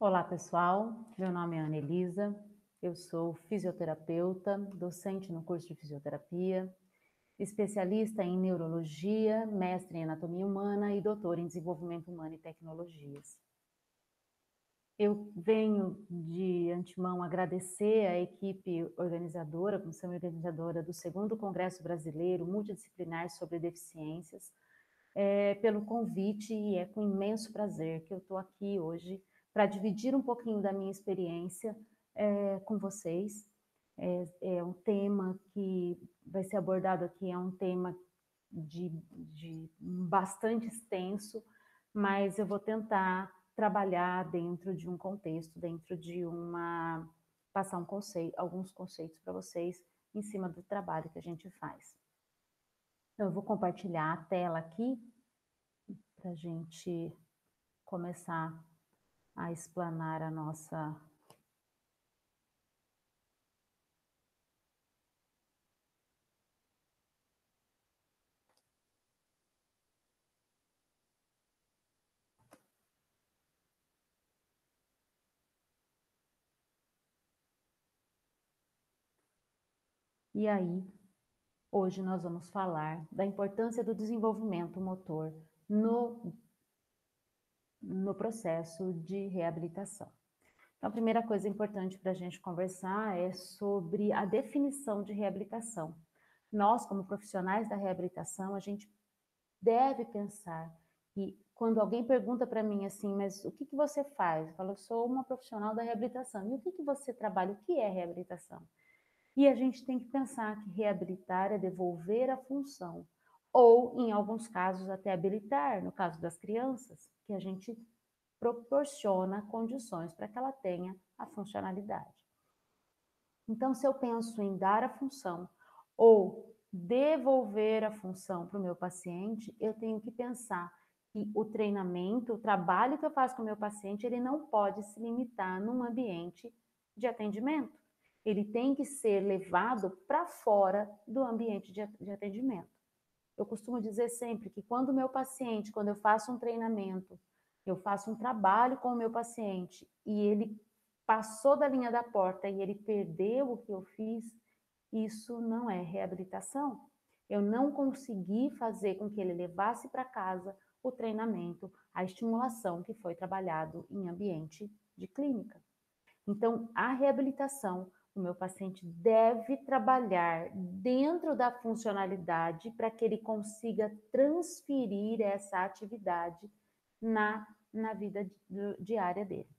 Olá, pessoal. Meu nome é Anelisa. Eu sou fisioterapeuta, docente no curso de fisioterapia, especialista em neurologia, mestre em anatomia humana e doutor em desenvolvimento humano e tecnologias. Eu venho de antemão agradecer à equipe organizadora, comissão organizadora do 2º Congresso Brasileiro Multidisciplinar sobre Deficiências, pelo convite, e é com imenso prazer que eu estou aqui hoje para dividir um pouquinho da minha experiência com vocês. É um tema que vai ser abordado aqui, é um tema de bastante extenso, mas eu vou tentar trabalhar dentro de um contexto, dentro de passar alguns conceitos para vocês em cima do trabalho que a gente faz. Então, eu vou compartilhar a tela aqui para a gente começar a explanar a nossa... E aí, hoje nós vamos falar da importância do desenvolvimento motor no processo de reabilitação. Então, a primeira coisa importante para a gente conversar é sobre a definição de reabilitação. Nós, como profissionais da reabilitação, a gente deve pensar que quando alguém pergunta para mim assim, mas o que você faz? Eu falo, eu sou uma profissional da reabilitação. E o que você trabalha? O que é reabilitação? E a gente tem que pensar que reabilitar é devolver a função, ou, em alguns casos, até habilitar, no caso das crianças, que a gente proporciona condições para que ela tenha a funcionalidade. Então, se eu penso em dar a função ou devolver a função para o meu paciente, eu tenho que pensar que o treinamento, o trabalho que eu faço com o meu paciente, ele não pode se limitar num ambiente de atendimento. Ele tem que ser levado para fora do ambiente de atendimento. Eu costumo dizer sempre que quando eu faço um treinamento, eu faço um trabalho com o meu paciente e ele passou da linha da porta e ele perdeu o que eu fiz, isso não é reabilitação. Eu não consegui fazer com que ele levasse para casa o treinamento, a estimulação que foi trabalhado em ambiente de clínica. Então, a reabilitação, o meu paciente deve trabalhar dentro da funcionalidade para que ele consiga transferir essa atividade na vida diária dele.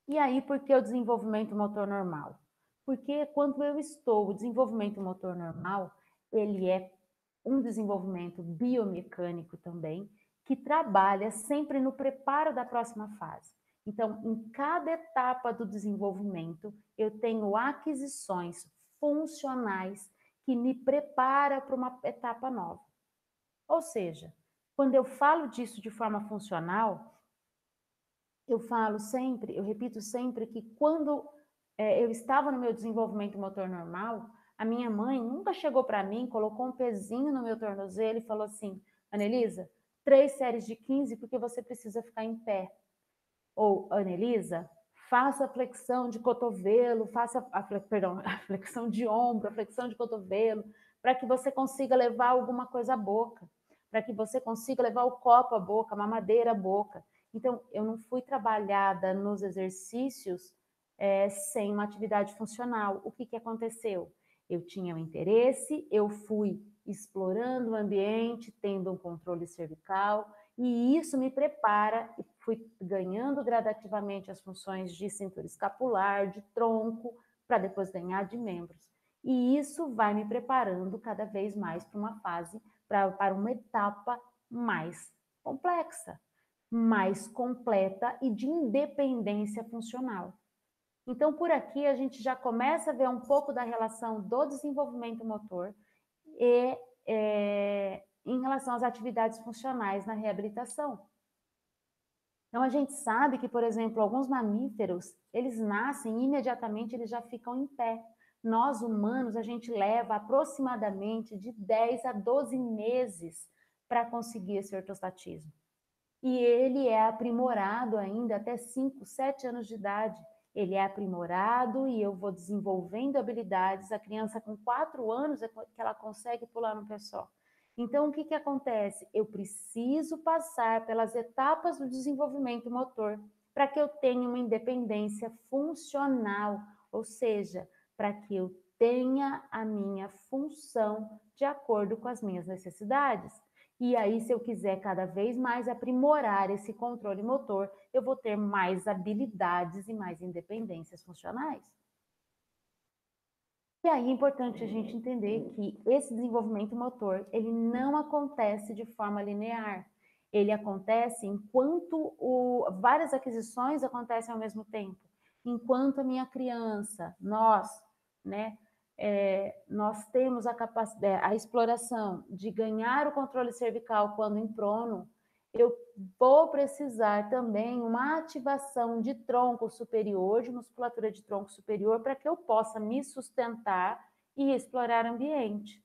E aí, por que o desenvolvimento motor normal? Porque quando o desenvolvimento motor normal, ele é um desenvolvimento biomecânico também, que trabalha sempre no preparo da próxima fase. Então, em cada etapa do desenvolvimento, eu tenho aquisições funcionais que me preparam para uma etapa nova. Ou seja, quando eu falo disso de forma funcional, eu repito sempre que quando eu estava no meu desenvolvimento motor normal, a minha mãe nunca chegou para mim, colocou um pezinho no meu tornozelo e falou assim, Anelisa, 3 séries de 15 porque você precisa ficar em pé. Ou, Anelisa, faça a flexão de cotovelo, a flexão de ombro, a flexão de cotovelo, para que você consiga levar alguma coisa à boca, para que você consiga levar o copo à boca, a mamadeira à boca. Então, eu não fui trabalhada nos exercícios sem uma atividade funcional. O que aconteceu? Eu tinha um interesse, eu fui explorando o ambiente, tendo um controle cervical, e isso me prepara, e fui ganhando gradativamente as funções de cintura escapular, de tronco, para depois ganhar de membros. E isso vai me preparando cada vez mais para uma fase, para uma etapa mais complexa, mais completa e de independência funcional. Então, por aqui, a gente já começa a ver um pouco da relação do desenvolvimento motor e em relação às atividades funcionais na reabilitação. Então, a gente sabe que, por exemplo, alguns mamíferos, eles nascem e imediatamente eles já ficam em pé. Nós, humanos, a gente leva aproximadamente de 10 a 12 meses para conseguir esse ortostatismo. e ele é aprimorado ainda até 5, 7 anos de idade. Ele é aprimorado e eu vou desenvolvendo habilidades. A criança com 4 anos é que ela consegue pular no pé só. Então, o que acontece? Eu preciso passar pelas etapas do desenvolvimento motor para que eu tenha uma independência funcional, ou seja, para que eu tenha a minha função de acordo com as minhas necessidades. E aí, se eu quiser cada vez mais aprimorar esse controle motor, eu vou ter mais habilidades e mais independências funcionais. E aí é importante a gente entender que esse desenvolvimento motor, ele não acontece de forma linear. Ele acontece enquanto várias aquisições acontecem ao mesmo tempo. Enquanto a minha criança, nós, né, nós temos a capacidade, a exploração de ganhar o controle cervical quando em prono, eu vou precisar também uma ativação de tronco superior, de musculatura de tronco superior, para que eu possa me sustentar e explorar ambiente.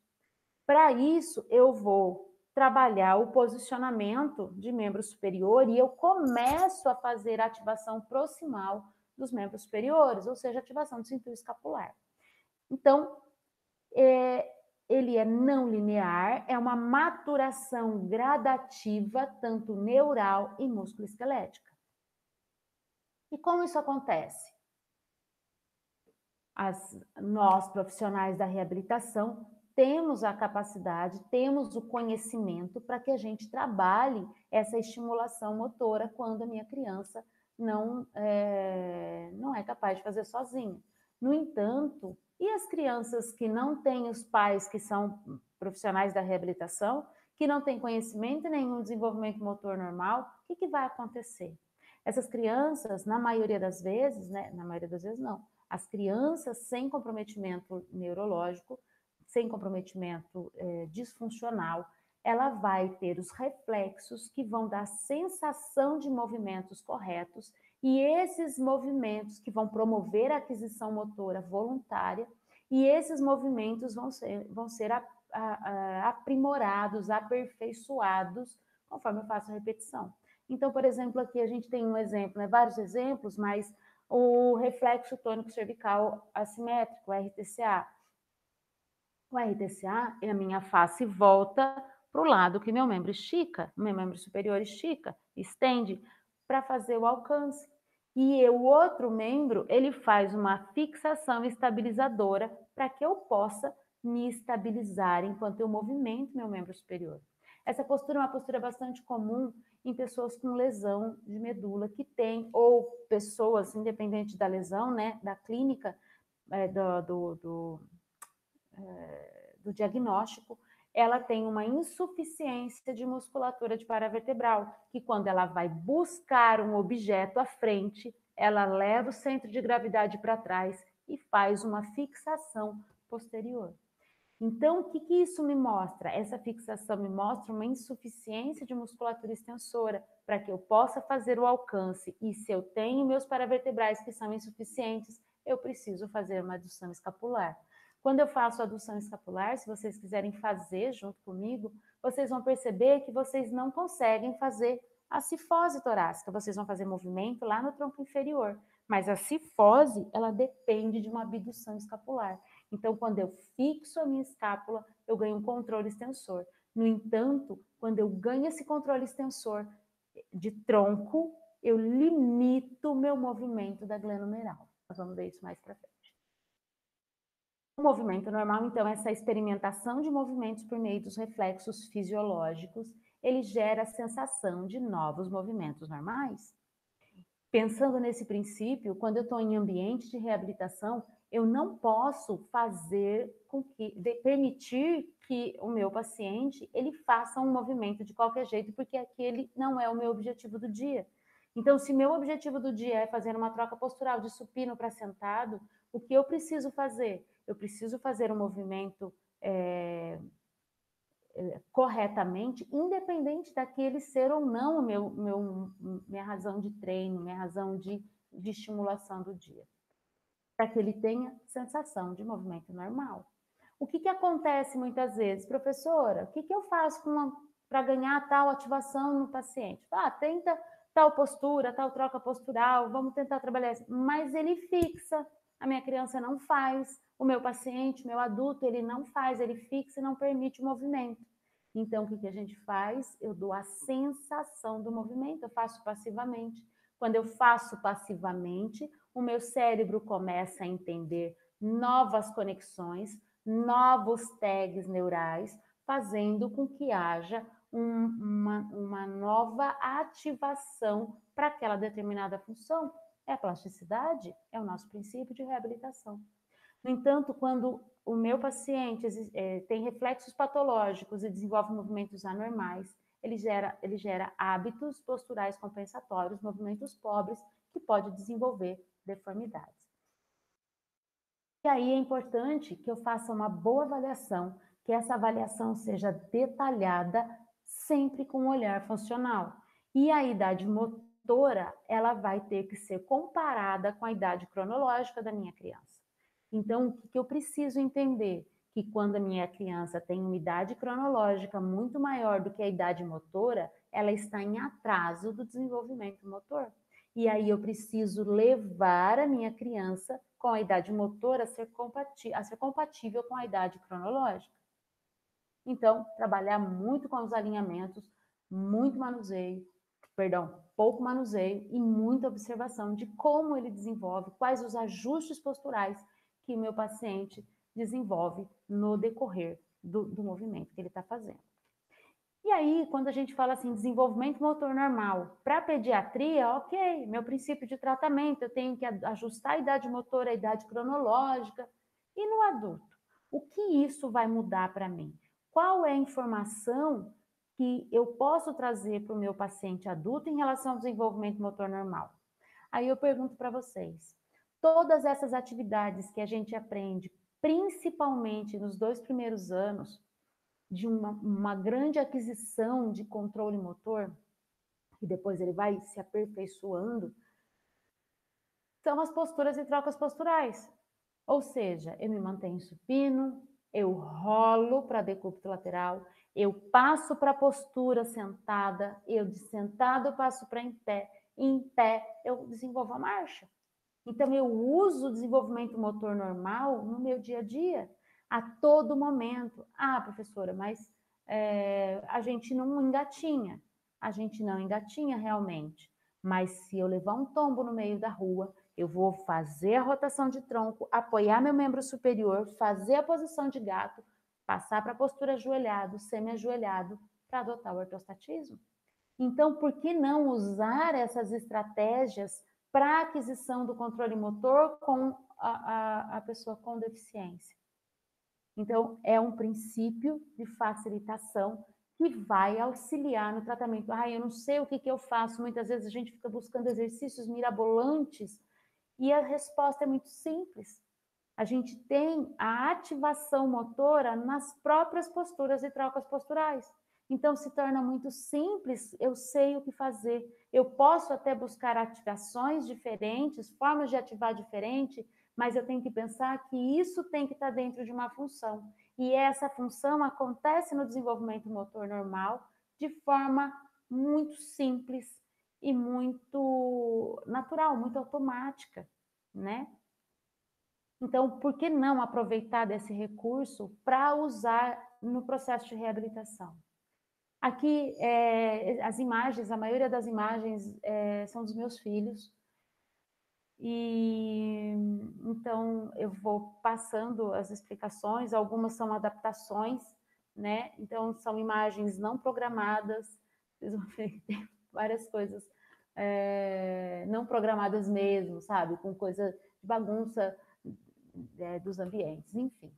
Para isso, eu vou trabalhar o posicionamento de membro superior e eu começo a fazer a ativação proximal dos membros superiores, ou seja, ativação do cinturão escapular. Então, ele é não linear, é uma maturação gradativa, tanto neural e musculoesquelética. E como isso acontece? Nós, profissionais da reabilitação, temos a capacidade, temos o conhecimento para que a gente trabalhe essa estimulação motora quando a minha criança não é capaz de fazer sozinha. No entanto, e as crianças que não têm os pais que são profissionais da reabilitação, que não têm conhecimento nenhum, desenvolvimento motor normal, o que vai acontecer? Essas crianças, na maioria das vezes, né? Na maioria das vezes não, as crianças sem comprometimento neurológico, sem comprometimento disfuncional, ela vai ter os reflexos que vão dar sensação de movimentos corretos e esses movimentos que vão promover a aquisição motora voluntária e esses movimentos vão ser aprimorados, aperfeiçoados conforme eu faço a repetição. Então, por exemplo, aqui a gente tem um exemplo, né, vários exemplos, mas o reflexo tônico cervical assimétrico, o RTCA. O RTCA é a minha face volta para o lado que meu membro estica, meu membro superior estica, estende, para fazer o alcance. E o outro membro, ele faz uma fixação estabilizadora para que eu possa me estabilizar enquanto eu movimento meu membro superior. Essa postura é uma postura bastante comum em pessoas com lesão de medula que tem, ou pessoas, independente da lesão, né, da clínica, do diagnóstico, ela tem uma insuficiência de musculatura de paravertebral, que quando ela vai buscar um objeto à frente, ela leva o centro de gravidade para trás e faz uma fixação posterior. Então, o que isso me mostra? Essa fixação me mostra uma insuficiência de musculatura extensora para que eu possa fazer o alcance. E se eu tenho meus paravertebrais que são insuficientes, eu preciso fazer uma adução escapular. Quando eu faço a adução escapular, se vocês quiserem fazer junto comigo, vocês vão perceber que vocês não conseguem fazer a cifose torácica. Vocês vão fazer movimento lá no tronco inferior. Mas a cifose, ela depende de uma abdução escapular. Então, quando eu fixo a minha escápula, eu ganho um controle extensor. No entanto, quando eu ganho esse controle extensor de tronco, eu limito o meu movimento da glenomeral. Nós vamos ver isso mais para frente. O movimento normal, então, essa experimentação de movimentos por meio dos reflexos fisiológicos, ele gera a sensação de novos movimentos normais. Pensando nesse princípio, quando eu estou em ambiente de reabilitação, eu não posso permitir que o meu paciente ele faça um movimento de qualquer jeito, porque aquele não é o meu objetivo do dia. Então, se meu objetivo do dia é fazer uma troca postural de supino para sentado, o que eu preciso fazer? Eu preciso fazer um movimento corretamente, independente daquele ser ou não minha razão de treino, minha razão de estimulação do dia, para que ele tenha sensação de movimento normal. O que acontece muitas vezes? Professora, o que eu faço com para ganhar tal ativação no paciente. Ah, tenta tal postura, tal troca postural, vamos tentar trabalhar isso. Mas ele fixa, a minha criança não faz, o meu paciente, o meu adulto, ele não faz, ele fixa e não permite o movimento. Então, o que a gente faz? Eu dou a sensação do movimento, eu faço passivamente. Quando eu faço passivamente, o meu cérebro começa a entender novas conexões, novos tags neurais, fazendo com que haja uma nova ativação para aquela determinada função. É a plasticidade, é o nosso princípio de reabilitação. No entanto, quando o meu paciente tem reflexos patológicos e desenvolve movimentos anormais, ele gera hábitos posturais compensatórios, movimentos pobres, que pode desenvolver deformidades. E aí é importante que eu faça uma boa avaliação, que essa avaliação seja detalhada, sempre com um olhar funcional. E a idade motora, ela vai ter que ser comparada com a idade cronológica da minha criança. Então, o que eu preciso entender? Que quando a minha criança tem uma idade cronológica muito maior do que a idade motora, ela está em atraso do desenvolvimento motor. E aí eu preciso levar a minha criança com a idade motora a ser compatível com a idade cronológica. Então, trabalhar muito com os alinhamentos, muito manuseio, pouco manuseio e muita observação de como ele desenvolve, quais os ajustes posturais que o meu paciente desenvolve no decorrer do movimento que ele está fazendo. E aí, quando a gente fala assim, desenvolvimento motor normal, para pediatria, ok, meu princípio de tratamento, eu tenho que ajustar a idade motora, a idade cronológica. E no adulto? O que isso vai mudar para mim? Qual é a informação que eu posso trazer para o meu paciente adulto em relação ao desenvolvimento motor normal? Aí eu pergunto para vocês, todas essas atividades que a gente aprende, principalmente nos 2 primeiros anos, de uma grande aquisição de controle motor, e depois ele vai se aperfeiçoando, são as posturas e trocas posturais. Ou seja, eu me mantenho supino, eu rolo para decúbito lateral, eu passo para a postura sentada, eu de sentado eu passo para em pé eu desenvolvo a marcha. Então, eu uso o desenvolvimento motor normal no meu dia a dia, a todo momento. Ah, professora, mas a gente não engatinha. A gente não engatinha realmente. Mas se eu levar um tombo no meio da rua, eu vou fazer a rotação de tronco, apoiar meu membro superior, fazer a posição de gato, passar para a postura ajoelhado, semi-ajoelhado, para adotar o ortostatismo. Então, por que não usar essas estratégias para a aquisição do controle motor com a pessoa com deficiência? Então, é um princípio de facilitação que vai auxiliar no tratamento. Ah, eu não sei o que eu faço. Muitas vezes a gente fica buscando exercícios mirabolantes e a resposta é muito simples. A gente tem a ativação motora nas próprias posturas e trocas posturais. Então, se torna muito simples, eu sei o que fazer. Eu posso até buscar ativações diferentes, formas de ativar diferente, mas eu tenho que pensar que isso tem que estar dentro de uma função. E essa função acontece no desenvolvimento motor normal de forma muito simples e muito natural, muito automática, né? Então, por que não aproveitar desse recurso para usar no processo de reabilitação? Aqui, as imagens, a maioria das imagens são dos meus filhos. E então eu vou passando as explicações, algumas são adaptações, né? Então são imagens não programadas, vocês vão ver tem várias coisas não programadas mesmo, sabe? Com coisa de bagunça dos ambientes, enfim.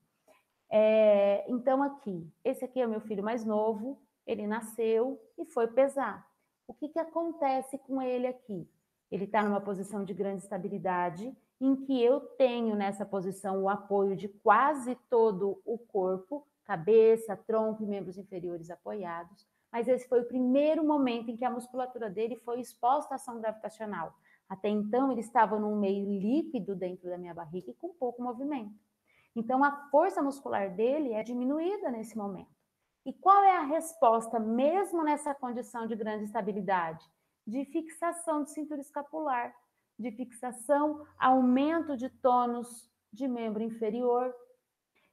Então aqui, esse aqui é o meu filho mais novo, ele nasceu e foi pesar. O que acontece com ele aqui? Ele está numa posição de grande estabilidade, em que eu tenho nessa posição o apoio de quase todo o corpo, cabeça, tronco e membros inferiores apoiados, mas esse foi o primeiro momento em que a musculatura dele foi exposta à ação gravitacional. Até então ele estava num meio líquido dentro da minha barriga e com pouco movimento. Então, a força muscular dele é diminuída nesse momento. E qual é a resposta, mesmo nessa condição de grande estabilidade? De fixação de cintura escapular, de fixação, aumento de tônus de membro inferior,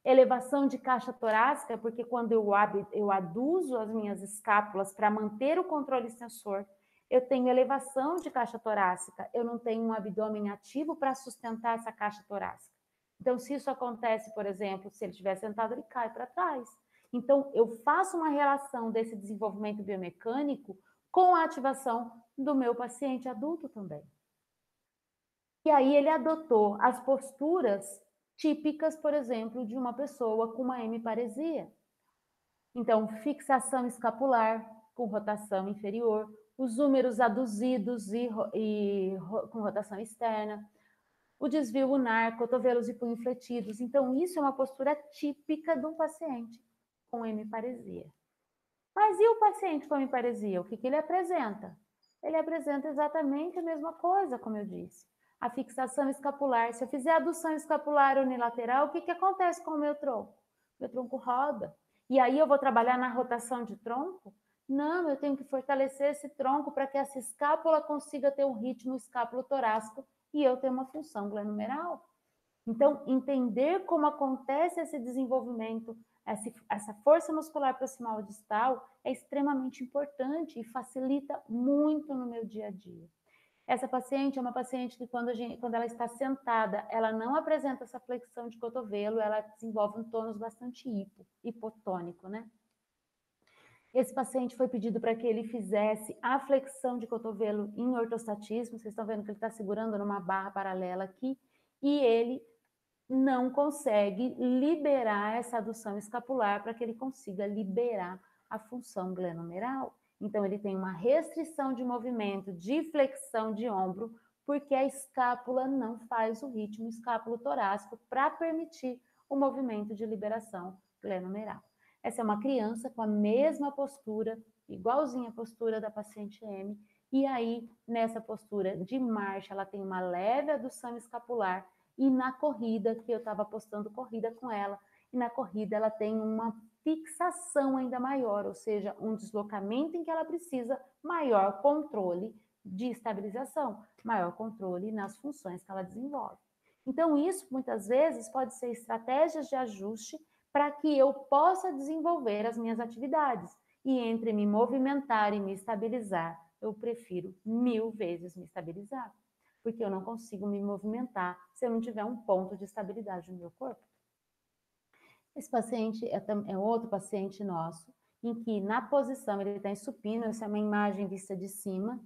elevação de caixa torácica, porque quando eu aduzo as minhas escápulas para manter o controle extensor, eu tenho elevação de caixa torácica, eu não tenho um abdômen ativo para sustentar essa caixa torácica. Então, se isso acontece, por exemplo, se ele estiver sentado, ele cai para trás. Então, eu faço uma relação desse desenvolvimento biomecânico com a ativação do meu paciente adulto também. E aí ele adotou as posturas típicas, por exemplo, de uma pessoa com uma hemiparesia. Então, fixação escapular com rotação inferior, os húmeros aduzidos com rotação externa, o desvio unar, cotovelos e punho fletidos. Então, isso é uma postura típica de um paciente com hemiparesia. Mas e o paciente com hemiparesia? O que ele apresenta? Ele apresenta exatamente a mesma coisa, como eu disse. A fixação escapular. Se eu fizer adução escapular unilateral, o que acontece com o meu tronco? Meu tronco roda. E aí eu vou trabalhar na rotação de tronco? Não, eu tenho que fortalecer esse tronco para que essa escápula consiga ter um ritmo escápulo-torácico e eu ter uma função glenumeral. Então, entender como acontece esse desenvolvimento, essa força muscular proximal distal é extremamente importante e facilita muito no meu dia a dia. Essa paciente é uma paciente que quando ela está sentada, ela não apresenta essa flexão de cotovelo, ela desenvolve um tônus bastante hipotônico, né? Esse paciente foi pedido para que ele fizesse a flexão de cotovelo em ortostatismo, vocês estão vendo que ele está segurando numa barra paralela aqui, e ele não consegue liberar essa adução escapular para que ele consiga liberar a função glenomeral. Então, ele tem uma restrição de movimento, de flexão de ombro, porque a escápula não faz o ritmo escápulo-torácico para permitir o movimento de liberação glenomeral. Essa é uma criança com a mesma postura, igualzinha à postura da paciente M, e aí, nessa postura de marcha, ela tem uma leve adução escapular, e na corrida, que eu estava postando corrida com ela, e na corrida ela tem uma fixação ainda maior, ou seja, um deslocamento em que ela precisa maior controle de estabilização, maior controle nas funções que ela desenvolve. Então, isso muitas vezes pode ser estratégias de ajuste para que eu possa desenvolver as minhas atividades. E entre me movimentar e me estabilizar, eu prefiro 1000 vezes me estabilizar, porque eu não consigo me movimentar se eu não tiver um ponto de estabilidade no meu corpo. Esse paciente é outro paciente nosso, em que na posição ele está em supino, essa é uma imagem vista de cima.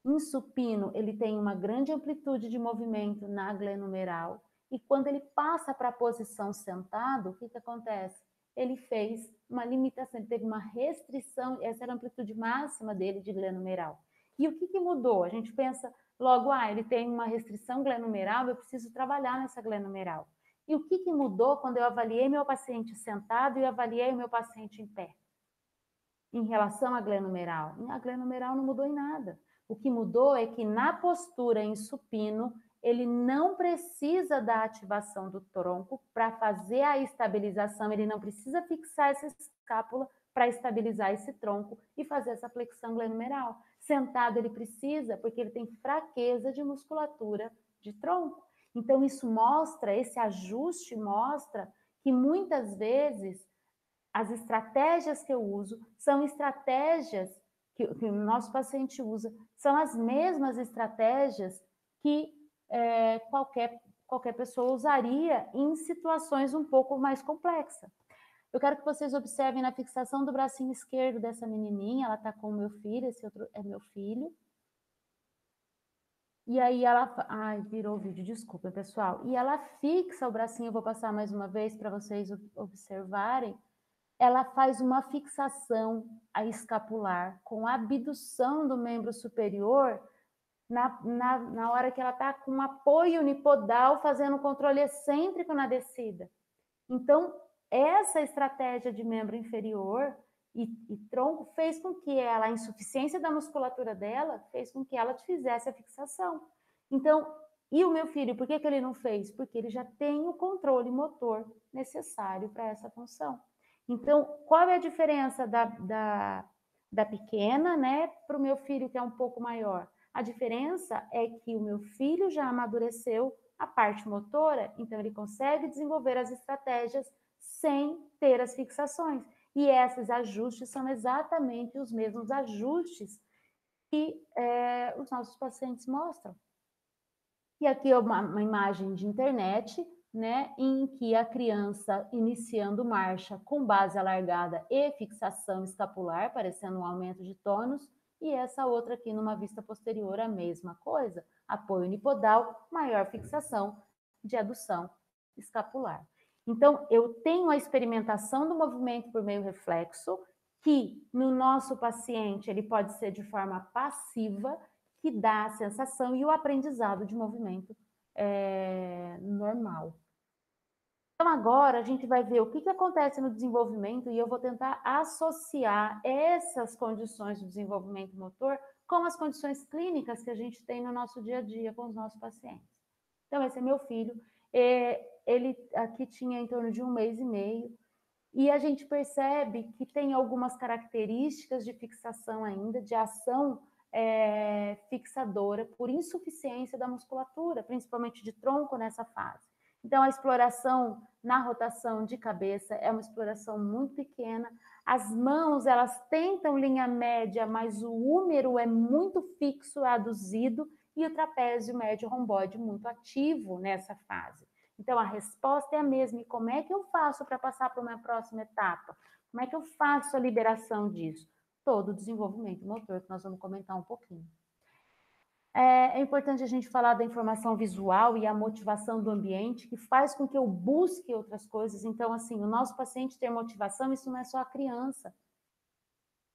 Em supino, ele tem uma grande amplitude de movimento na glenumeral, e quando ele passa para a posição sentado, o que acontece? Ele fez uma limitação, ele teve uma restrição, essa era a amplitude máxima dele de glenumeral. E o que mudou? A gente pensa logo, ele tem uma restrição glenumeral, eu preciso trabalhar nessa glenumeral. E o que mudou quando eu avaliei meu paciente sentado e avaliei o meu paciente em pé? Em relação à glenumeral? A glenumeral não mudou em nada. O que mudou é que na postura em supino, ele não precisa da ativação do tronco para fazer a estabilização, ele não precisa fixar essa escápula para estabilizar esse tronco e fazer essa flexão glenumeral. Sentado ele precisa, porque ele tem fraqueza de musculatura de tronco. Então, isso mostra, esse ajuste mostra que muitas vezes as estratégias que eu uso são estratégias que o nosso paciente usa, são as mesmas estratégias que qualquer pessoa usaria em situações um pouco mais complexas. Eu quero que vocês observem na fixação do bracinho esquerdo dessa menininha, ela está com o meu filho, esse outro é meu filho. E aí ela... Ai, virou o vídeo, desculpa, pessoal. E ela fixa o bracinho, eu vou passar mais uma vez para vocês observarem. Ela faz uma fixação escapular com a abdução do membro superior na hora que ela está com um apoio unipodal, fazendo controle excêntrico na descida. Então, essa estratégia de membro inferior e tronco fez com que a insuficiência da musculatura dela fez com que ela fizesse a fixação. Então, e o meu filho, por que ele não fez? Porque ele já tem o controle motor necessário para essa função. Então, qual é a diferença da pequena, né, para o meu filho que é um pouco maior? A diferença é que o meu filho já amadureceu a parte motora, então ele consegue desenvolver as estratégias sem ter as fixações. E esses ajustes são exatamente os mesmos ajustes que os nossos pacientes mostram. E aqui é uma imagem de internet, né, em que a criança iniciando marcha com base alargada e fixação escapular, parecendo um aumento de tônus, e essa outra aqui numa vista posterior, a mesma coisa, apoio unipodal, maior fixação de adução escapular. Então, eu tenho a experimentação do movimento por meio reflexo, que no nosso paciente ele pode ser de forma passiva, que dá a sensação e o aprendizado de movimento normal. Então, agora a gente vai ver o que acontece no desenvolvimento e eu vou tentar associar essas condições do desenvolvimento motor com as condições clínicas que a gente tem no nosso dia a dia com os nossos pacientes. Então, esse é meu filho, ele aqui tinha em torno de 1 mês e meio, e a gente percebe que tem algumas características de fixação ainda, de ação fixadora, por insuficiência da musculatura, principalmente de tronco nessa fase. Então, a exploração na rotação de cabeça é uma exploração muito pequena. As mãos, elas tentam linha média, mas o húmero é muito fixo, aduzido, e o trapézio médio romboide muito ativo nessa fase. Então, a resposta é a mesma. E como é que eu faço para passar para uma próxima etapa? Como é que eu faço a liberação disso? Todo o desenvolvimento motor, que nós vamos comentar um pouquinho. É importante a gente falar da informação visual e a motivação do ambiente, que faz com que eu busque outras coisas. Então, assim, o nosso paciente ter motivação, isso não é só a criança.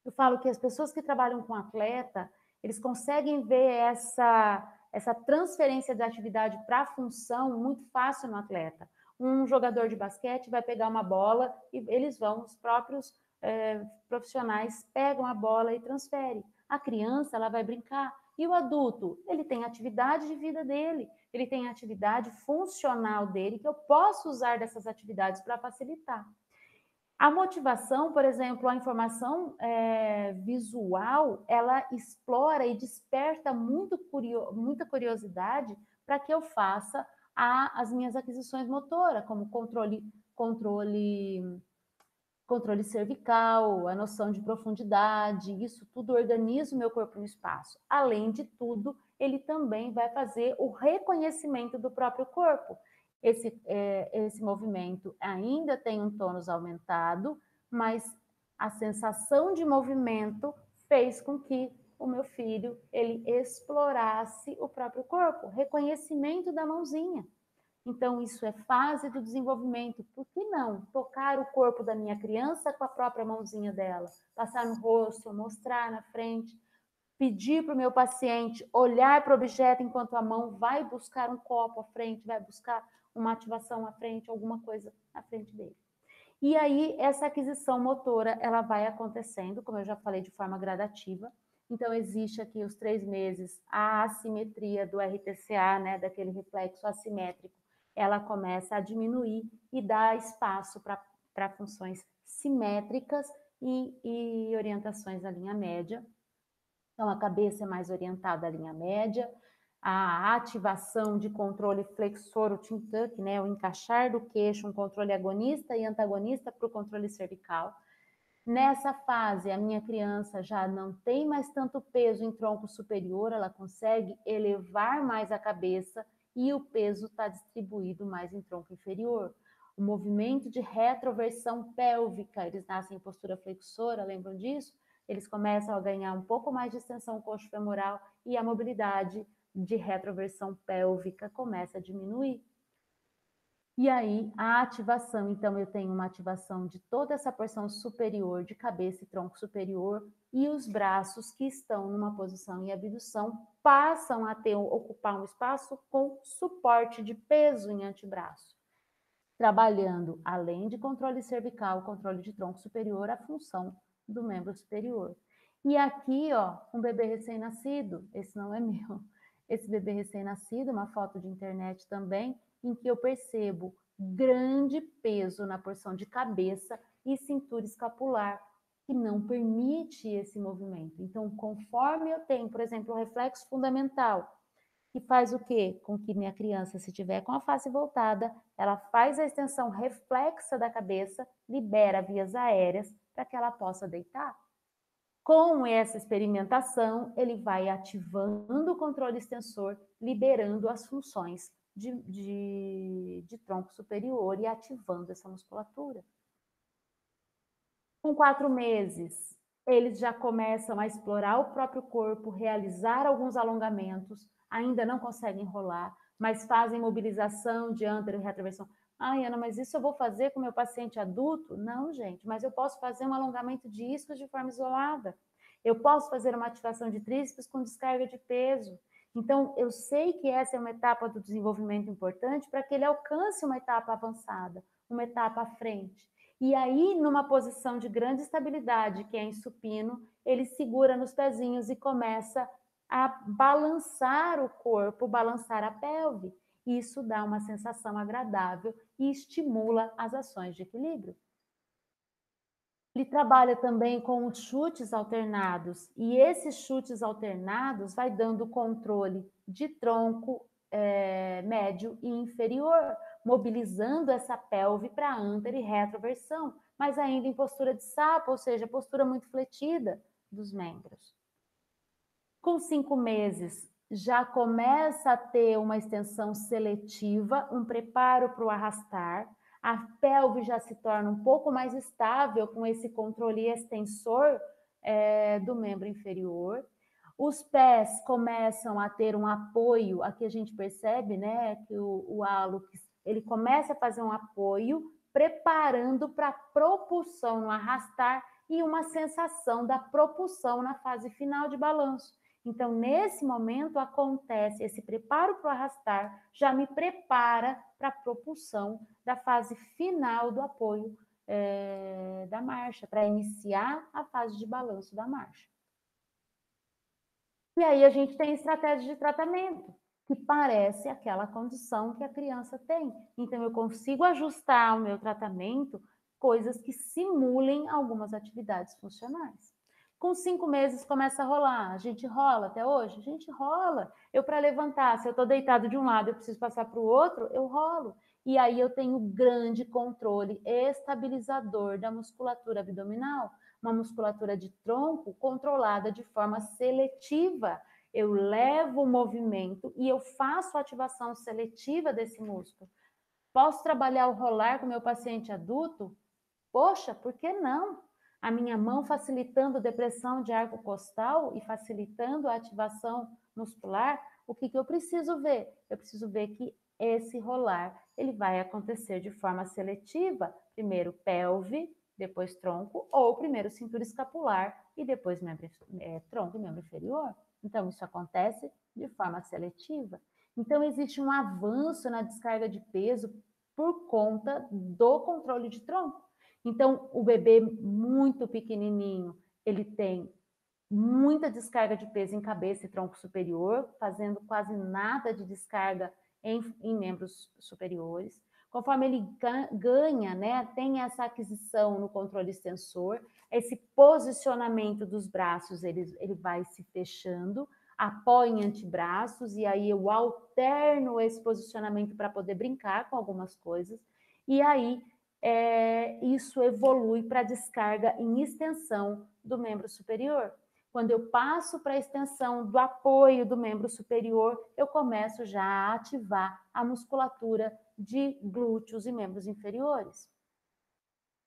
Eu falo que as pessoas que trabalham com atleta, eles conseguem ver essa transferência de atividade para a função muito fácil no atleta. Um jogador de basquete vai pegar uma bola e eles vão, os próprios profissionais pegam a bola e transferem. A criança, ela vai brincar. E o adulto, ele tem a atividade de vida dele, ele tem a atividade funcional dele, que eu posso usar dessas atividades para facilitar. A motivação, por exemplo, a informação visual, ela explora e desperta muita curiosidade para que eu faça as minhas aquisições motoras, como controle cervical, a noção de profundidade, isso tudo organiza o meu corpo no espaço. Além de tudo, ele também vai fazer o reconhecimento do próprio corpo. Esse movimento ainda tem um tônus aumentado, mas a sensação de movimento fez com que o meu filho ele explorasse o próprio corpo, reconhecimento da mãozinha. Então, isso é fase do desenvolvimento. Por que não tocar o corpo da minha criança com a própria mãozinha dela? Passar no rosto, mostrar na frente, pedir para o meu paciente olhar para o objeto enquanto a mão vai buscar um copo à frente, vai buscar uma ativação à frente, alguma coisa à frente dele. E aí, essa aquisição motora, ela vai acontecendo, como eu já falei, de forma gradativa. Então, existe aqui os 3 meses, a assimetria do RTCA, né, daquele reflexo assimétrico, ela começa a diminuir e dá espaço para funções simétricas e orientações à linha média. Então, a cabeça é mais orientada à linha média, a ativação de controle flexor, o chin tuck, né, o encaixar do queixo, um controle agonista e antagonista para o controle cervical. Nessa fase, a minha criança já não tem mais tanto peso em tronco superior, ela consegue elevar mais a cabeça e o peso está distribuído mais em tronco inferior. O movimento de retroversão pélvica, eles nascem em postura flexora, lembram disso? Eles começam a ganhar um pouco mais de extensão coxo-femoral e a mobilidade de retroversão pélvica começa a diminuir. E aí, a ativação, então, eu tenho uma ativação de toda essa porção superior de cabeça e tronco superior, e os braços que estão numa posição em abdução passam a ocupar um espaço com suporte de peso em antebraço, trabalhando, além de controle cervical, controle de tronco superior, a função do membro superior. E aqui, ó, um bebê recém-nascido, esse não é meu, esse bebê recém-nascido, uma foto de internet também, em que eu percebo grande peso na porção de cabeça e cintura escapular, que não permite esse movimento. Então, conforme eu tenho, por exemplo, o reflexo fundamental, que faz o quê? Com que minha criança, se tiver com a face voltada, ela faz a extensão reflexa da cabeça, libera vias aéreas para que ela possa deitar. Com essa experimentação, ele vai ativando o controle extensor, liberando as funções de tronco superior e ativando essa musculatura. Com 4 meses, eles já começam a explorar o próprio corpo, realizar alguns alongamentos, ainda não conseguem rolar, mas fazem mobilização de antero e retroversão. Ai, Ana, mas isso eu vou fazer com meu paciente adulto? Não, gente, mas eu posso fazer um alongamento de isquios de forma isolada. Eu posso fazer uma ativação de tríceps com descarga de peso. Então, eu sei que essa é uma etapa do desenvolvimento importante para que ele alcance uma etapa avançada, uma etapa à frente. E aí, numa posição de grande estabilidade, que é em supino, ele segura nos pezinhos e começa a balançar o corpo, balançar a pelve. Isso dá uma sensação agradável e estimula as ações de equilíbrio. Ele trabalha também com os chutes alternados, e esses chutes alternados vai dando controle de tronco médio e inferior, mobilizando essa pelve para antero e retroversão, mas ainda em postura de sapo, ou seja, postura muito fletida dos membros. Com 5 meses, já começa a ter uma extensão seletiva, um preparo para o arrastar, a pelve já se torna um pouco mais estável com esse controle extensor do membro inferior. Os pés começam a ter um apoio, aqui a gente percebe, né, que o hálux, ele começa a fazer um apoio, preparando para a propulsão no arrastar e uma sensação da propulsão na fase final de balanço. Então, nesse momento, acontece esse preparo para o arrastar, já me prepara para a propulsão da fase final do apoio da marcha, para iniciar a fase de balanço da marcha. E aí a gente tem estratégia de tratamento, que parece aquela condição que a criança tem. Então, eu consigo ajustar o meu tratamento, coisas que simulem algumas atividades funcionais. Com 5 meses começa a rolar. A gente rola até hoje? A gente rola. Eu, para levantar, se eu estou deitado de um lado, eu preciso passar para o outro, eu rolo. E aí eu tenho grande controle estabilizador da musculatura abdominal, uma musculatura de tronco controlada de forma seletiva. Eu levo o movimento e eu faço a ativação seletiva desse músculo. Posso trabalhar o rolar com meu paciente adulto? Poxa, por que não? A minha mão facilitando depressão de arco costal e facilitando a ativação muscular, o que eu preciso ver? Eu preciso ver que esse rolar ele vai acontecer de forma seletiva, primeiro pelve, depois tronco, ou primeiro cintura escapular e depois tronco e membro inferior. Então, isso acontece de forma seletiva. Então, existe um avanço na descarga de peso por conta do controle de tronco. Então, o bebê muito pequenininho, ele tem muita descarga de peso em cabeça e tronco superior, fazendo quase nada de descarga em membros superiores. Conforme ele ganha, né, tem essa aquisição no controle extensor, esse posicionamento dos braços, ele vai se fechando, apoia em antebraços, e aí eu alterno esse posicionamento para poder brincar com algumas coisas, e aí isso evolui para a descarga em extensão do membro superior. Quando eu passo para a extensão do apoio do membro superior, eu começo já a ativar a musculatura de glúteos e membros inferiores.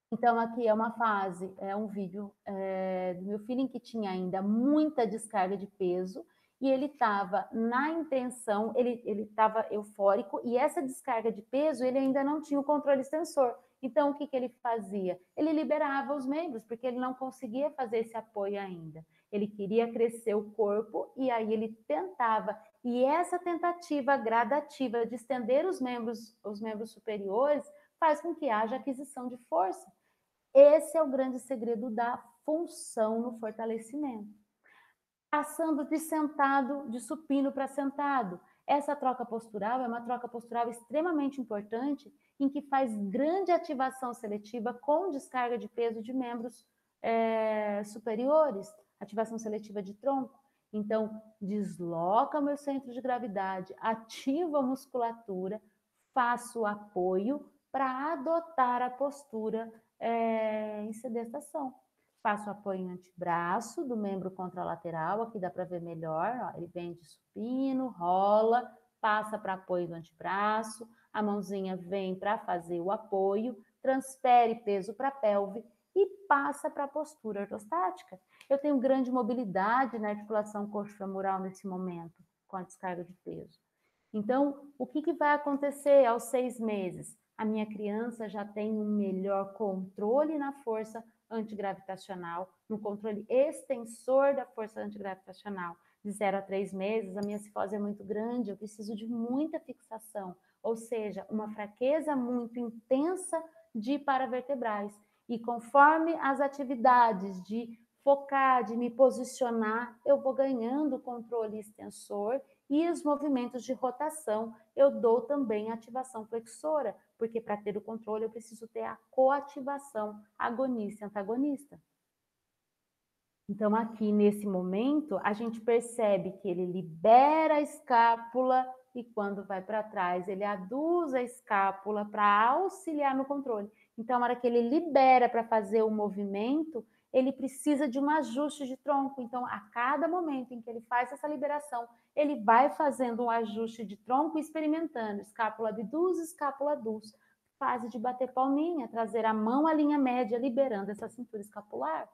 Então, aqui é uma fase, é um vídeo do meu filho em que tinha ainda muita descarga de peso e ele estava na intenção, ele estava eufórico e essa descarga de peso ele ainda não tinha o controle extensor. Então, o que ele fazia? Ele liberava os membros, porque ele não conseguia fazer esse apoio ainda. Ele queria crescer o corpo e aí ele tentava. E essa tentativa gradativa de estender os membros superiores faz com que haja aquisição de força. Esse é o grande segredo da função no fortalecimento. passando de sentado, de supino para sentado. Essa troca postural é uma troca postural extremamente importante, em que faz grande ativação seletiva com descarga de peso de membros superiores, ativação seletiva de tronco. Então, desloca meu centro de gravidade, ativa a musculatura, faço o apoio para adotar a postura em sedestação. Faço apoio em antebraço do membro contralateral, aqui dá para ver melhor, ó, ele vem de supino, rola, passa para apoio do antebraço, a mãozinha vem para fazer o apoio, transfere peso para a pelve e passa para a postura ortostática. Eu tenho grande mobilidade na articulação coxo-femoral nesse momento, com a descarga de peso. Então, o que vai acontecer aos 6 meses? A minha criança já tem um melhor controle na força antigravitacional, no controle extensor da força antigravitacional. De 0 a 3 meses, a minha cifose é muito grande, eu preciso de muita fixação, ou seja, uma fraqueza muito intensa de paravertebrais. E conforme as atividades de focar, de me posicionar, eu vou ganhando controle extensor e os movimentos de rotação, eu dou também ativação flexora, porque para ter o controle eu preciso ter a coativação agonista e antagonista. Então, aqui nesse momento, a gente percebe que ele libera a escápula e quando vai para trás, ele aduz a escápula para auxiliar no controle. Então, na hora que ele libera para fazer o movimento, ele precisa de um ajuste de tronco. Então, a cada momento em que ele faz essa liberação, ele vai fazendo um ajuste de tronco e experimentando. Escápula abduz, escápula aduz. Fase de bater palminha, trazer a mão à linha média, liberando essa cintura escapular.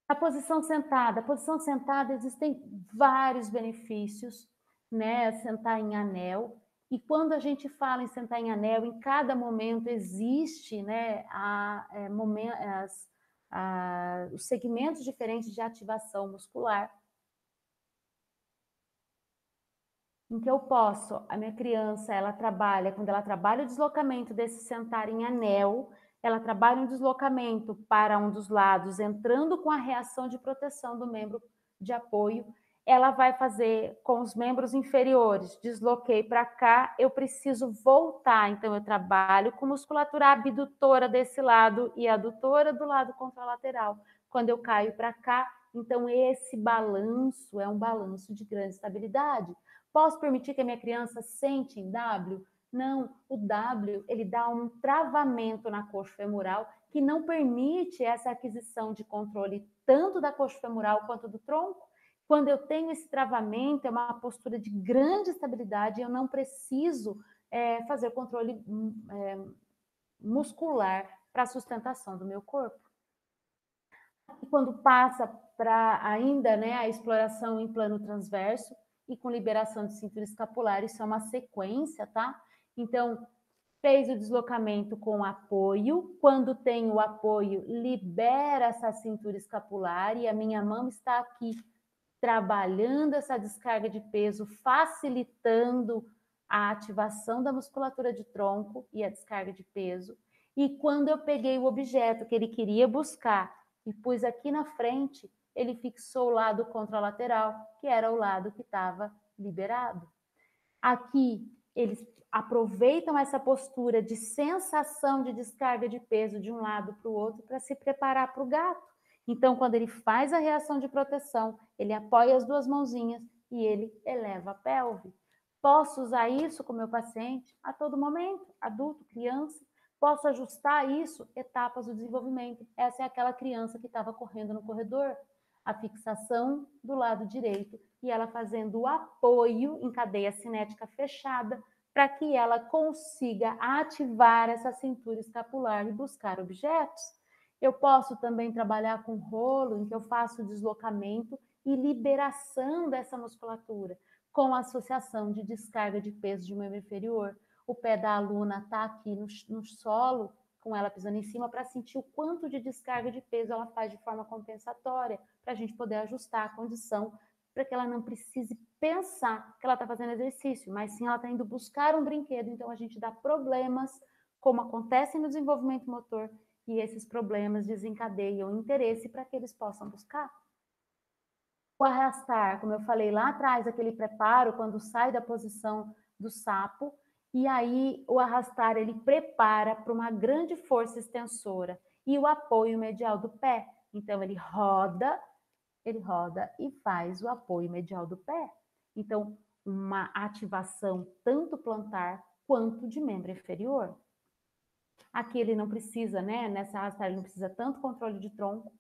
A posição sentada existem vários benefícios, né? Sentar em anel. E quando a gente fala em sentar em anel, em cada momento existe, né, os segmentos diferentes de ativação muscular. Em que eu posso, a minha criança, ela trabalha, quando ela trabalha o deslocamento desse sentar em anel, ela trabalha um deslocamento para um dos lados, entrando com a reação de proteção do membro de apoio, ela vai fazer com os membros inferiores, desloquei para cá, eu preciso voltar, então eu trabalho com musculatura abdutora desse lado e adutora do lado contralateral. Quando eu caio para cá, então esse balanço é um balanço de grande estabilidade. Posso permitir que a minha criança sente em W? Não, o W, ele dá um travamento na coxa femoral que não permite essa aquisição de controle tanto da coxa femoral quanto do tronco. Quando eu tenho esse travamento, é uma postura de grande estabilidade, eu não preciso fazer controle muscular para a sustentação do meu corpo. E quando passa para ainda, né, a exploração em plano transverso, e com liberação de cintura escapular, isso é uma sequência, tá? Então, fez o deslocamento com apoio, quando tem o apoio, libera essa cintura escapular e a minha mão está aqui trabalhando essa descarga de peso, facilitando a ativação da musculatura de tronco e a descarga de peso. E quando eu peguei o objeto que ele queria buscar e pus aqui na frente, ele fixou o lado contralateral, que era o lado que estava liberado. Aqui, eles aproveitam essa postura de sensação de descarga de peso de um lado para o outro para se preparar para o gato. Então, quando ele faz a reação de proteção, ele apoia as duas mãozinhas e ele eleva a pelve. Posso usar isso com o meu paciente a todo momento, adulto, criança. Posso ajustar isso, etapas do desenvolvimento. Essa é aquela criança que estava correndo no corredor, a fixação do lado direito e ela fazendo o apoio em cadeia cinética fechada para que ela consiga ativar essa cintura escapular e buscar objetos. Eu posso também trabalhar com rolo, em que eu faço o deslocamento e liberação dessa musculatura, com associação de descarga de peso de membro inferior. O pé da aluna está aqui no solo, com ela pisando em cima, para sentir o quanto de descarga de peso ela faz de forma compensatória, para a gente poder ajustar a condição, para que ela não precise pensar que ela está fazendo exercício, mas sim ela está indo buscar um brinquedo. Então, a gente dá problemas, como acontece no desenvolvimento motor, e esses problemas desencadeiam interesse para que eles possam buscar. O arrastar, como eu falei lá atrás, aquele preparo quando sai da posição do sapo, e aí o arrastar ele prepara para uma grande força extensora e o apoio medial do pé. Então ele roda e faz o apoio medial do pé. Então, uma ativação tanto plantar quanto de membro inferior. Aqui ele não precisa, né? Nessa arrastar ele não precisa tanto controle de tronco,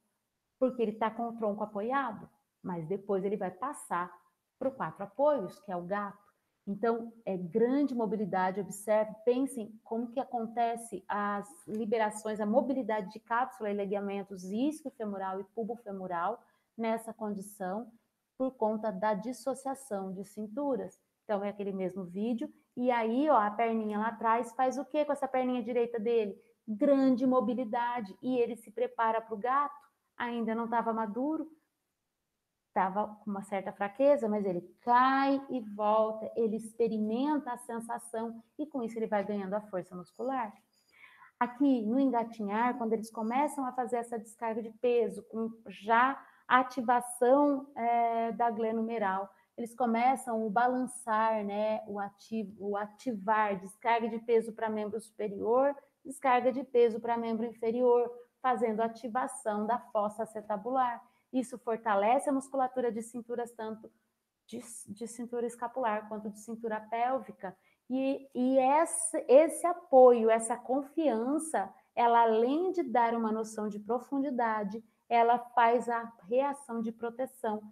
porque ele está com o tronco apoiado, mas depois ele vai passar para o 4 apoios, que é o gato. Então, é grande mobilidade, observe, pensem como que acontece as liberações, a mobilidade de cápsula e ligamentos isquiofemoral e pubofemoral nessa condição, por conta da dissociação de cinturas. Então, é aquele mesmo vídeo, e aí, ó, a perninha lá atrás faz o que com essa perninha direita dele? Grande mobilidade, e ele se prepara para o gato, ainda não estava maduro, estava com uma certa fraqueza, mas ele cai e volta, ele experimenta a sensação e com isso ele vai ganhando a força muscular. Aqui no engatinhar, quando eles começam a fazer essa descarga de peso, com já a ativação da glenomeral, eles começam o balançar, né, o ativar, descarga de peso para membro superior, descarga de peso para membro inferior, fazendo ativação da fossa acetabular. Isso fortalece a musculatura de cinturas, tanto de cintura escapular quanto de cintura pélvica. E esse apoio, essa confiança, ela além de dar uma noção de profundidade, ela faz a reação de proteção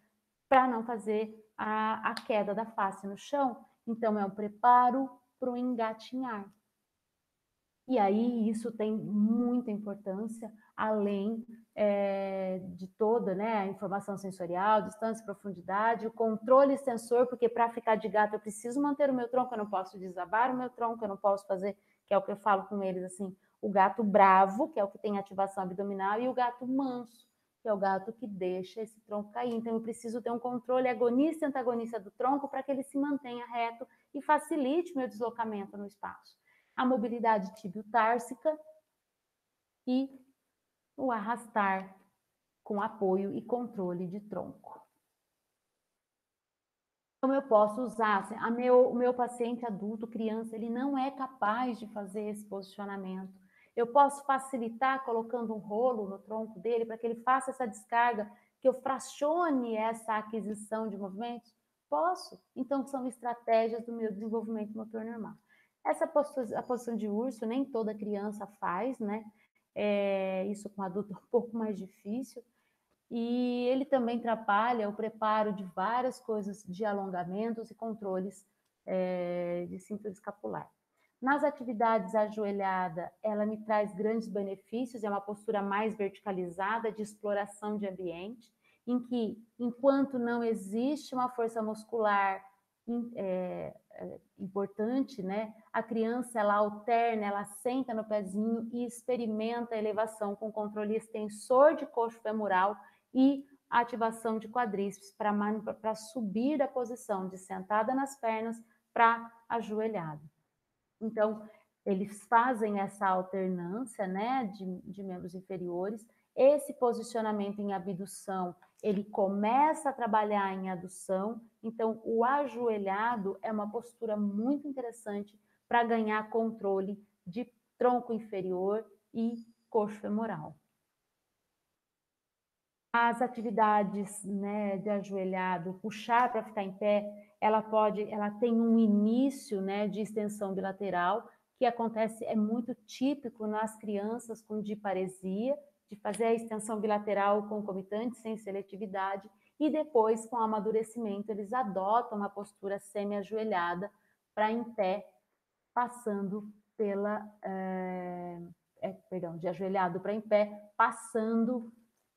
para não fazer a queda da face no chão. Então, é um preparo para o engatinhar. E aí isso tem muita importância, além de toda, né, a informação sensorial, distância e profundidade, o controle sensor, porque para ficar de gato eu preciso manter o meu tronco, eu não posso desabar o meu tronco, eu não posso fazer, que é o que eu falo com eles, assim, o gato bravo, que é o que tem ativação abdominal, e o gato manso, que é o gato que deixa esse tronco cair. Então eu preciso ter um controle agonista e antagonista do tronco para que ele se mantenha reto e facilite o meu deslocamento no espaço. A mobilidade tibio-társica e o arrastar com apoio e controle de tronco. Como eu posso usar? O meu paciente adulto, criança, ele não é capaz de fazer esse posicionamento. Eu posso facilitar colocando um rolo no tronco dele para que ele faça essa descarga, que eu fracione essa aquisição de movimentos? Posso. Então, são estratégias do meu desenvolvimento motor normal. A posição de urso, nem toda criança faz, né? Isso com adulto é um pouco mais difícil. E ele também atrapalha o preparo de várias coisas de alongamentos e controles de cintura escapular. Nas atividades ajoelhada, ela me traz grandes benefícios, é uma postura mais verticalizada de exploração de ambiente, em que, enquanto não existe uma força muscular importante, né, a criança ela alterna, ela senta no pezinho e experimenta a elevação com controle extensor de coxo femoral e ativação de quadríceps para subir da posição de sentada nas pernas para ajoelhado. Então, eles fazem essa alternância, né, de membros inferiores. Esse posicionamento em abdução, ele começa a trabalhar em adução. Então, o ajoelhado é uma postura muito interessante para ganhar controle de tronco inferior e coxo femoral. As atividades, né, de ajoelhado, puxar para ficar em pé, ela tem um início, né, de extensão bilateral, que acontece, é muito típico nas crianças com diparesia, de fazer a extensão bilateral concomitante, sem seletividade, e depois, com o amadurecimento, eles adotam uma postura semi-ajoelhada para em pé, passando de ajoelhado para em pé, passando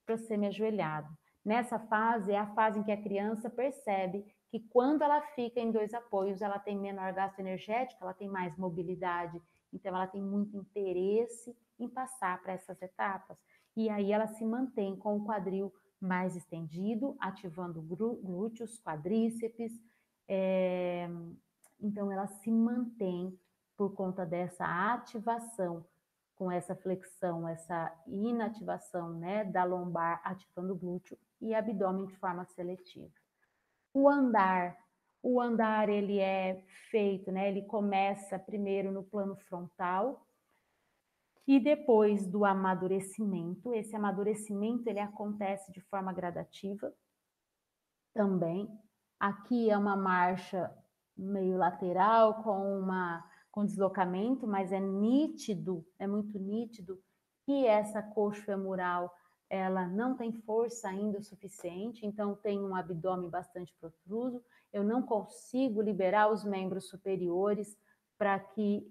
para o semi-ajoelhado. Nessa fase, é a fase em que a criança percebe que quando ela fica em dois apoios, ela tem menor gasto energético, ela tem mais mobilidade, então ela tem muito interesse em passar para essas etapas. E aí ela se mantém com o quadril mais estendido, ativando glúteos, quadríceps, então ela se mantém por conta dessa ativação com essa flexão, essa inativação, né, da lombar ativando o glúteo e abdômen de forma seletiva. O andar ele é feito, né, ele começa primeiro no plano frontal e depois do amadurecimento. Esse amadurecimento ele acontece de forma gradativa também. Aqui é uma marcha meio lateral com deslocamento, mas é nítido, é muito nítido que essa coxa femoral ela não tem força ainda o suficiente, então tem um abdômen bastante protruso, eu não consigo liberar os membros superiores para que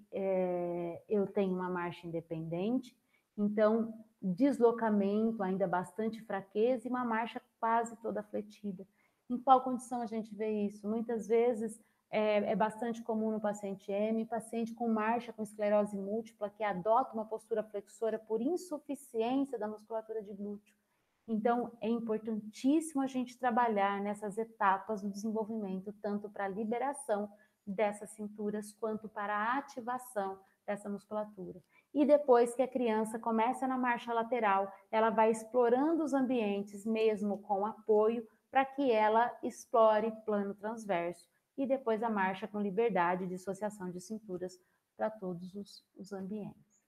eu tenha uma marcha independente, então deslocamento, ainda bastante fraqueza e uma marcha quase toda fletida. Em qual condição a gente vê isso? Muitas vezes é bastante comum no paciente M, paciente com marcha com esclerose múltipla, que adota uma postura flexora por insuficiência da musculatura de glúteo. Então, é importantíssimo a gente trabalhar nessas etapas do desenvolvimento, tanto para a liberação dessas cinturas, quanto para a ativação dessa musculatura. E depois que a criança começa na marcha lateral, ela vai explorando os ambientes, mesmo com apoio, para que ela explore plano transverso e depois a marcha com liberdade, dissociação de cinturas para todos os ambientes.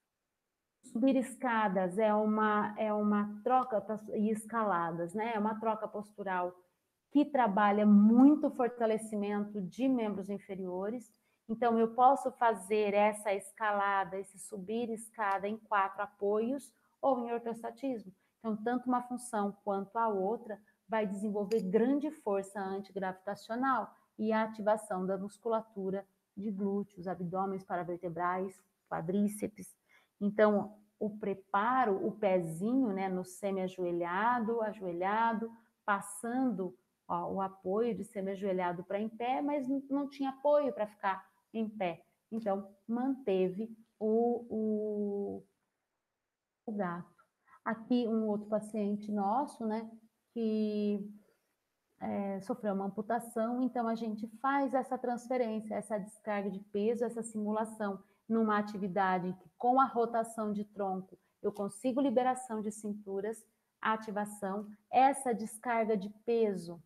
Subir escadas é uma troca, e escaladas, né? É uma troca postural que trabalha muito o fortalecimento de membros inferiores. Então, eu posso fazer essa escalada, esse subir escada em 4 apoios ou em ortostatismo. Então, tanto uma função quanto a outra vai desenvolver grande força antigravitacional e a ativação da musculatura de glúteos, abdômenes paravertebrais, quadríceps. Então, o preparo, o pezinho, né, no semi-ajoelhado, ajoelhado, passando o apoio de semi-ajoelhado para em pé, mas não tinha apoio para ficar em pé. Então, manteve o gato. Aqui, um outro paciente nosso, né, que sofreu uma amputação, então a gente faz essa transferência, essa descarga de peso, essa simulação numa atividade que com a rotação de tronco eu consigo liberação de cinturas, ativação, essa descarga de peso,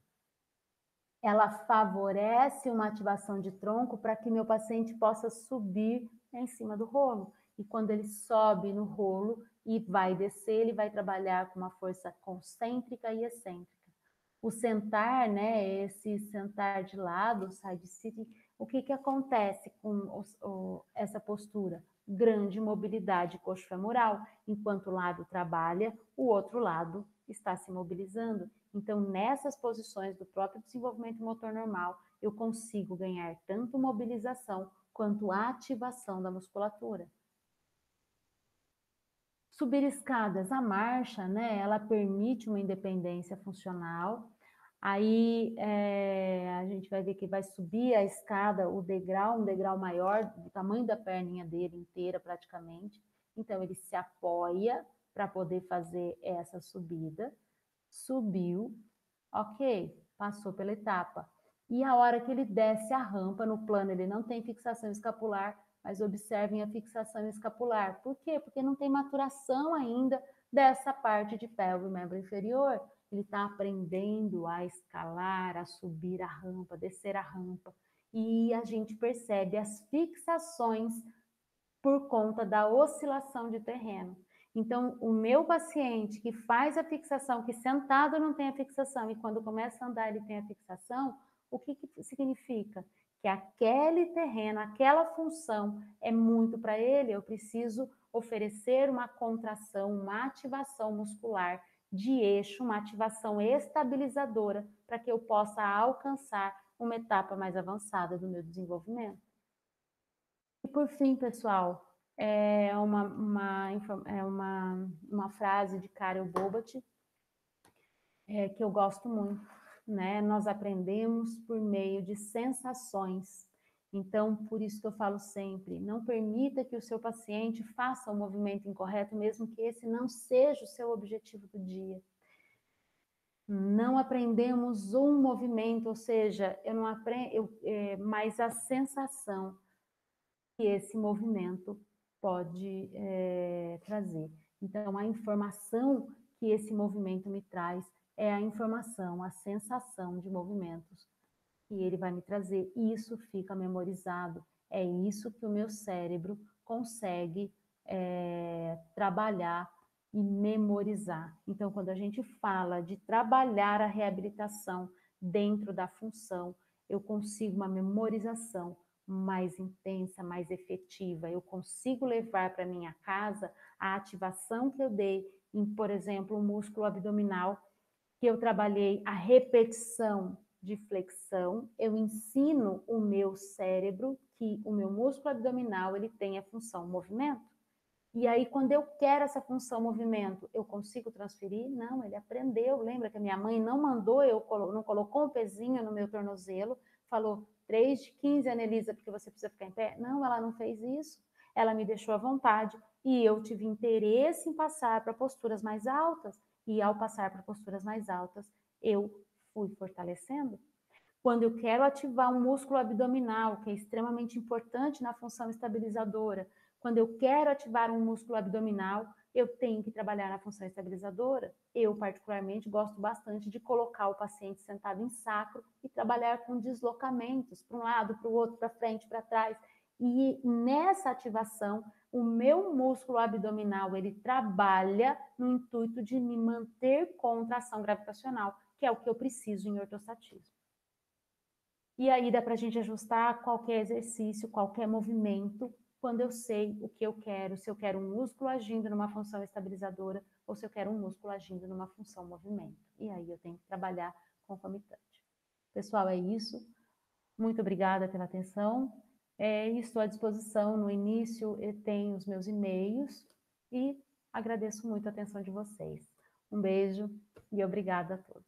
ela favorece uma ativação de tronco para que meu paciente possa subir em cima do rolo. E quando ele sobe no rolo e vai descer, ele vai trabalhar com uma força concêntrica e excêntrica. O sentar, né, esse sentar de lado, side sitting, o que acontece com essa postura? Grande mobilidade coxofemoral. Enquanto o lado trabalha, o outro lado está se mobilizando. Então, nessas posições do próprio desenvolvimento motor normal, eu consigo ganhar tanto mobilização quanto ativação da musculatura. Subir escadas, a marcha, né, ela permite uma independência funcional. Aí a gente vai ver que vai subir a escada, o degrau, um degrau maior, do tamanho da perninha dele inteira praticamente. Então, ele se apoia para poder fazer essa subida. Subiu, ok, passou pela etapa. E a hora que ele desce a rampa, no plano ele não tem fixação escapular, mas observem a fixação escapular. Por quê? Porque não tem maturação ainda dessa parte de pelve, membro inferior. Ele está aprendendo a escalar, a subir a rampa, descer a rampa. E a gente percebe as fixações por conta da oscilação de terreno. Então, o meu paciente que faz a fixação, que sentado não tem a fixação, e quando começa a andar ele tem a fixação, o que significa? Que aquele terreno, aquela função é muito para ele, eu preciso oferecer uma contração, uma ativação muscular de eixo, uma ativação estabilizadora, para que eu possa alcançar uma etapa mais avançada do meu desenvolvimento. E por fim, pessoal, é uma frase de Karel Bobat, que eu gosto muito, né? Nós aprendemos por meio de sensações. Então, por isso que eu falo sempre, não permita que o seu paciente faça o movimento incorreto, mesmo que esse não seja o seu objetivo do dia. Não aprendemos um movimento, ou seja, eu não aprendo, mas a sensação que esse movimento pode trazer. Então, a informação que esse movimento me traz é a informação, a sensação de movimentos que ele vai me trazer. E isso fica memorizado. É isso que o meu cérebro consegue trabalhar e memorizar. Então, quando a gente fala de trabalhar a reabilitação dentro da função, eu consigo uma memorização mais intensa, mais efetiva. Eu consigo levar para minha casa a ativação que eu dei em, por exemplo, o músculo abdominal, que eu trabalhei a repetição de flexão, eu ensino o meu cérebro que o meu músculo abdominal ele tem a função movimento. E aí, quando eu quero essa função movimento, eu consigo transferir? Não, ele aprendeu. Lembra que a minha mãe não mandou, não colocou um pezinho no meu tornozelo, falou 3 de 15, Anelisa, porque você precisa ficar em pé? Não, ela não fez isso. Ela me deixou à vontade e eu tive interesse em passar para posturas mais altas. E ao passar para posturas mais altas, eu fui fortalecendo. Quando eu quero ativar um músculo abdominal, que é extremamente importante na função estabilizadora, quando eu quero ativar um músculo abdominal, eu tenho que trabalhar na função estabilizadora. Eu, particularmente, gosto bastante de colocar o paciente sentado em sacro e trabalhar com deslocamentos, para um lado, para o outro, para frente, para trás. E nessa ativação, o meu músculo abdominal, ele trabalha no intuito de me manter contra a ação gravitacional, que é o que eu preciso em ortostatismo. E aí dá para a gente ajustar qualquer exercício, qualquer movimento, quando eu sei o que eu quero, se eu quero um músculo agindo numa função estabilizadora ou se eu quero um músculo agindo numa função movimento. E aí eu tenho que trabalhar concomitante. Pessoal, é isso. Muito obrigada pela atenção. Estou à disposição. No início eu tenho os meus e-mails e agradeço muito a atenção de vocês. Um beijo e obrigada a todos.